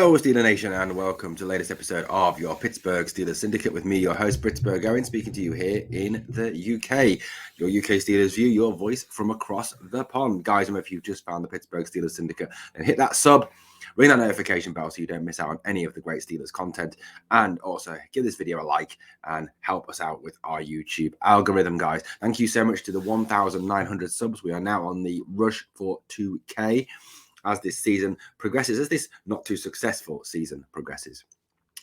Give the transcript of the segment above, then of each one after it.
Hello, Steeler Nation, and welcome to the latest episode of your Pittsburgh Steelers Syndicate with me, your host, Britsburgh, Owen, speaking to you here in the UK. Your UK Steelers view, your voice from across the pond. Guys, if you've just found the Pittsburgh Steelers Syndicate, then hit that sub, ring that notification bell so you don't miss out on any of the great Steelers content, and also give this video a like and help us out with our YouTube algorithm, guys. Thank you so much to the 1,900 subs. We are now on the rush for 2K. As this season progresses, as this not too successful season progresses.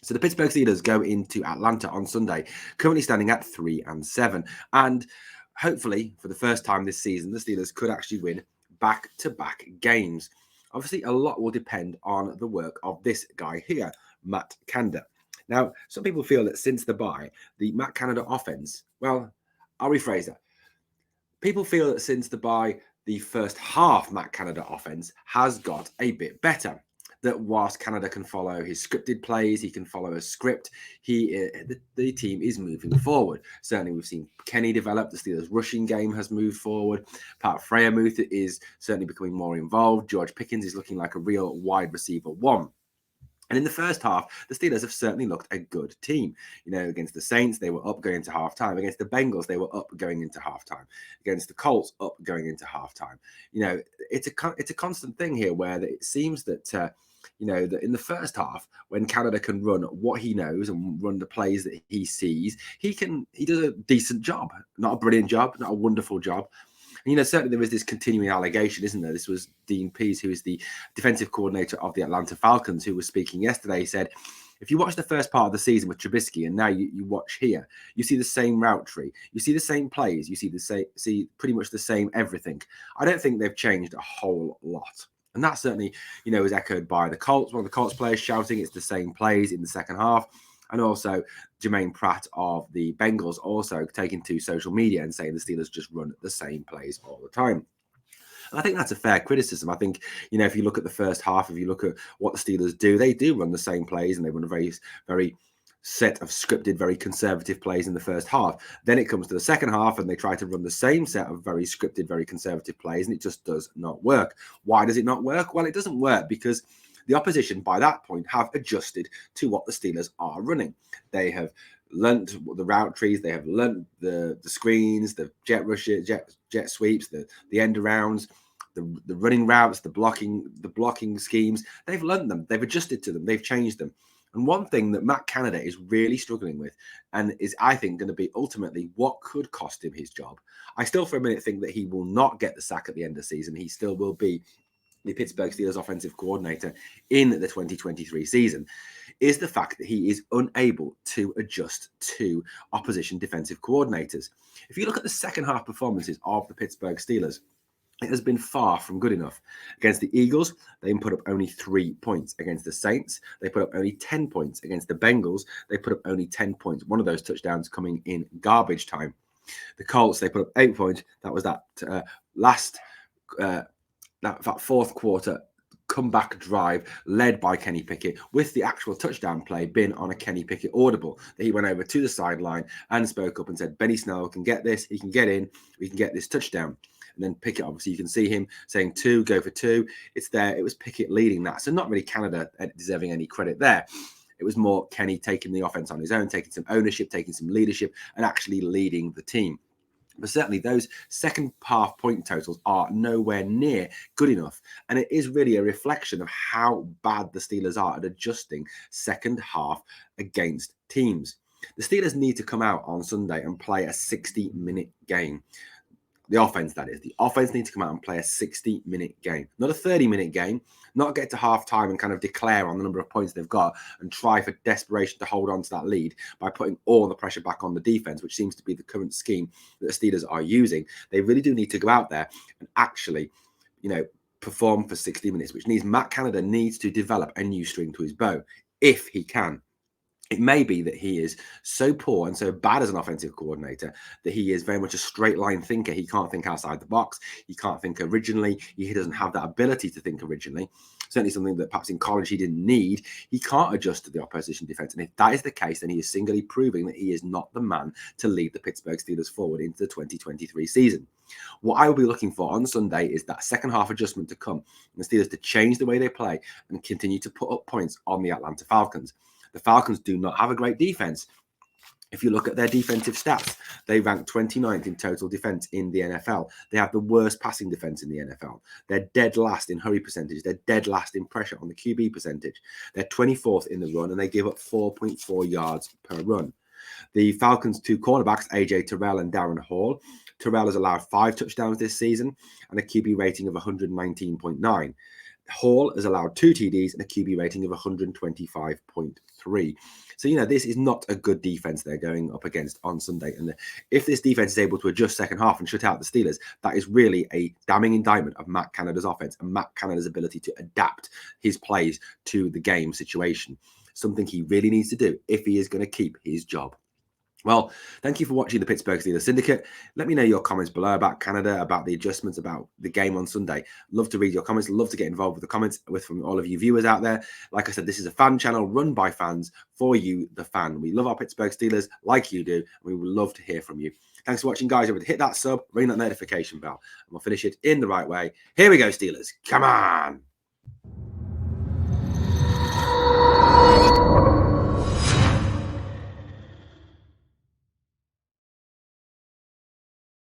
So the Pittsburgh Steelers go into Atlanta on Sunday, currently standing at 3-7. And hopefully, for the first time this season, the Steelers could actually win back-to-back games. Obviously, a lot will depend on the work of this guy here, Matt Canada. Now, some people feel that since the bye, the Matt Canada offense, well, I'll rephrase that. People feel that since the bye, the first half Matt Canada offense has got a bit better. That whilst Canada can follow his scripted plays, he can follow a script, the team is moving forward. Certainly we've seen Kenny develop, the Steelers rushing game has moved forward. Pat Freiermuth is certainly becoming more involved. George Pickens is looking like a real wide receiver one. And in the first half, the Steelers have certainly looked a good team. You know, against the Saints, they were up going into halftime. Against the Bengals, they were up going into halftime. Against the Colts, up going into halftime. You know, it's a constant thing here where it seems that, that in the first half, when Canada can run what he knows and run the plays that he sees, he does a decent job. Not a brilliant job, not a wonderful job. Certainly there is this continuing allegation, isn't there? This was Dean Pease, who is the defensive coordinator of the Atlanta Falcons, who was speaking yesterday. He said, if you watch the first part of the season with Trubisky and now you watch here, you see the same route tree, you see the same plays, you see pretty much the same everything. I don't think they've changed a whole lot. And that certainly, was echoed by the Colts. One of the Colts players shouting it's the same plays in the second half. And also Jermaine Pratt of the Bengals also taking to social media and saying the Steelers just run the same plays all the time. And I think that's a fair criticism. I think, if you look at the first half, if you look at what the Steelers do, they do run the same plays and they run a very, very set of scripted, very conservative plays in the first half. Then it comes to the second half and they try to run the same set of very scripted, very conservative plays, and it just does not work. Why does it not work? Well, it doesn't work because the opposition, by that point, have adjusted to what the Steelers are running. They have learnt the route trees. They have learnt the screens, the jet rushes, jet sweeps, the end arounds, the running routes, the blocking schemes. They've learnt them. They've adjusted to them. They've changed them. And one thing that Matt Canada is really struggling with, and is, I think, going to be ultimately what could cost him his job. I still, for a minute, think that he will not get the sack at the end of the season. He still will be the Pittsburgh Steelers offensive coordinator in the 2023 season, is the fact that he is unable to adjust to opposition defensive coordinators. If you look at the second half performances of the Pittsburgh Steelers, it has been far from good enough. Against the Eagles, they put up only 3 points. Against the Saints, they put up only 10 points. Against the Bengals, they put up only 10 points. One of those touchdowns coming in garbage time. The Colts, they put up 8 points. That was that that fourth quarter comeback drive led by Kenny Pickett, with the actual touchdown play being on a Kenny Pickett audible. That he went over to the sideline and spoke up and said, Benny Snell can get this, he can get in, we can get this touchdown. And then Pickett, obviously, you can see him saying 2, go for 2. It's there. It was Pickett leading that. So not really Canada deserving any credit there. It was more Kenny taking the offense on his own, taking some ownership, taking some leadership, and actually leading the team. But certainly those second half point totals are nowhere near good enough. And it is really a reflection of how bad the Steelers are at adjusting second half against teams. The Steelers need to come out on Sunday and play a 60-minute game. The offense, that is. The offense needs to come out and play a 60-minute game. Not a 30-minute game. Not get to halftime and kind of declare on the number of points they've got and try for desperation to hold on to that lead by putting all the pressure back on the defense, which seems to be the current scheme that the Steelers are using. They really do need to go out there and actually, perform for 60 minutes, which means Matt Canada needs to develop a new string to his bow, if he can. It may be that he is so poor and so bad as an offensive coordinator that he is very much a straight line thinker. He can't think outside the box. He can't think originally. He doesn't have that ability to think originally. certainly something that perhaps in college he didn't need. He can't adjust to the opposition defense. And if that is the case, then he is singularly proving that he is not the man to lead the Pittsburgh Steelers forward into the 2023 season. What I will be looking for on Sunday is that second half adjustment to come, and the Steelers to change the way they play and continue to put up points on the Atlanta Falcons. The Falcons do not have a great defense. If you look at their defensive stats, they rank 29th in total defense in the NFL. They have the worst passing defense in the NFL. They're dead last in hurry percentage. They're dead last in pressure on the QB percentage. They're 24th in the run, and they give up 4.4 yards per run. The Falcons' two cornerbacks, AJ Terrell and Darren Hall. Terrell has allowed 5 touchdowns this season and a QB rating of 119.9. Hall has allowed 2 TDs and a QB rating of 125.3. So, this is not a good defense they're going up against on Sunday. And if this defense is able to adjust second half and shut out the Steelers, that is really a damning indictment of Matt Canada's offense and Matt Canada's ability to adapt his plays to the game situation. Something he really needs to do if he is going to keep his job. Well, thank you for watching the Pittsburgh Steelers Syndicate. Let me know your comments below about Canada, about the adjustments, about the game on Sunday. Love to read your comments. Love to get involved with the comments from all of you viewers out there. Like I said, this is a fan channel run by fans for you, the fan. We love our Pittsburgh Steelers like you do, and we would love to hear from you. Thanks for watching, guys. Remember to hit that sub, ring that notification bell, and we'll finish it in the right way. Here we go, Steelers. Come on.